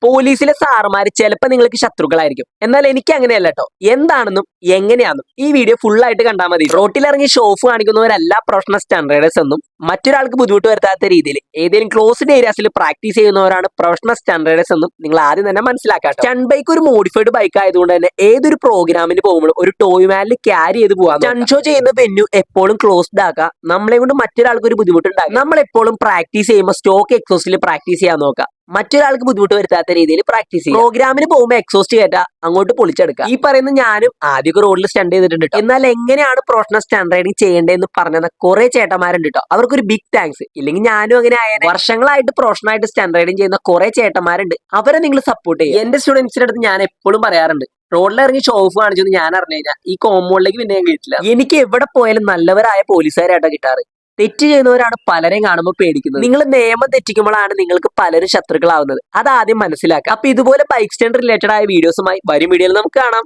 പോലീസിലെ സാറുമാര് ചിലപ്പോൾ നിങ്ങൾക്ക് ശത്രുക്കളായിരിക്കും. എന്നാൽ എനിക്ക് അങ്ങനെയല്ല കേട്ടോ. എന്താണെന്നും എങ്ങനെയാണെന്നും ഈ വീഡിയോ ഫുൾ ആയിട്ട് കണ്ടാൽ മതി. റോട്ടിലിറങ്ങി ഷോ ഓഫ് കാണിക്കുന്നവരല്ല പ്രൊഫഷണൽ സ്റ്റണ്ട് റൈഡേഴ്സ് എന്നും മറ്റൊരാൾക്ക് ബുദ്ധിമുട്ട് വരുത്താത്ത രീതിയിൽ ഏതെങ്കിലും ക്ലോസ്ഡ് ഏരിയാസിൽ പ്രാക്ടീസ് ചെയ്യുന്നവരാണ് പ്രൊഫഷണൽ സ്റ്റണ്ട് റൈഡേഴ്സ് എന്നും നിങ്ങൾ ആദ്യം തന്നെ മനസ്സിലാക്കാം. സ്റ്റണ്ട് ബൈക്ക് ഒരു മോഡിഫൈഡ് ബൈക്ക് ആയതുകൊണ്ട് തന്നെ ഏതൊരു പ്രോഗ്രാമിന് പോകുമ്പോഴും ഒരു ടോയ് വാനിൽ ക്യാരി ചെയ്ത് പോകാം. സ്റ്റണ്ട് ഷോ ചെയ്യുന്ന വെന്യൂ എപ്പോഴും ക്ലോസ്ഡ് ആക്കുക. നമ്മളെ കൊണ്ട് മറ്റൊരാൾക്ക് ഒരു ബുദ്ധിമുട്ടുണ്ടാകും. നമ്മൾ എപ്പോഴും പ്രാക്ടീസ് ചെയ്യുമ്പോൾ സ്റ്റോക്ക് എക്സോസ്റ്റിൽ പ്രാക്ടീസ് ചെയ്യാൻ നോക്കുക. മറ്റൊരാൾക്ക് ബുദ്ധിമുട്ട് വരുത്താത്ത രീതിയിൽ പ്രാക്ടീസ് ചെയ്യുക. പ്രോഗ്രാമിന് പോകുമ്പോൾ എക്സോസ്റ്റ് കയറ്റാ അങ്ങോട്ട് പൊളിച്ചെടുക്കുക. ഈ പറയുന്ന ഞാനും ആദ്യമൊക്കെ റോഡിൽ സ്റ്റണ്ട് ചെയ്തിട്ടുണ്ട്. എന്നാൽ എങ്ങനെയാണ് പ്രൊഫഷണൽ സ്റ്റണ്ട് റൈഡിങ് ചെയ്യേണ്ടതെന്ന് പറഞ്ഞ കുറെ ചേട്ടന്മാരുണ്ട് കേട്ടോ. അവർക്കൊരു ബിഗ് താങ്ക്സ്. ഇല്ലെങ്കിൽ ഞാനും അങ്ങനെ ആയ വർഷങ്ങളായിട്ട് പ്രൊഫഷണൽ ആയിട്ട് സ്റ്റണ്ട് റൈഡിങ് ചെയ്യുന്ന കുറെ ചേട്ടന്മാരുണ്ട്. അവരെ നിങ്ങൾ സപ്പോർട്ട് ചെയ്യുക. എന്റെ സ്റ്റുഡൻസിന്റെ അടുത്ത് ഞാൻ എപ്പോഴും പറയാറുണ്ട്, റോഡിൽ ഇറങ്ങി ഷോ ഓഫ് കാണിച്ചെന്ന് ഞാൻ അറിഞ്ഞു കഴിഞ്ഞാൽ ഈ കോമ്പൗണ്ടിലേക്ക് പിന്നെ ഞാൻ കിട്ടില്ല. എനിക്ക് എവിടെ പോയാലും നല്ലവരായ പോലീസുകാരായിട്ടാണ് കിട്ടാറ്. തെറ്റ് ചെയ്യുന്നവരാണ് പലരെയും കാണുമ്പോൾ പേടിക്കുന്നത്. നിങ്ങൾ നിയമം തെറ്റിക്കുമ്പോഴാണ് നിങ്ങൾക്ക് പലരും ശത്രുക്കളാവുന്നത്. അത് ആദ്യം മനസ്സിലാക്കുക. അപ്പൊ ഇതുപോലെ ബൈക്ക് സ്റ്റണ്ട് റിലേറ്റഡ് ആയ വീഡിയോസുമായി വരും വീഡിയോയിൽ നമുക്ക് കാണാം.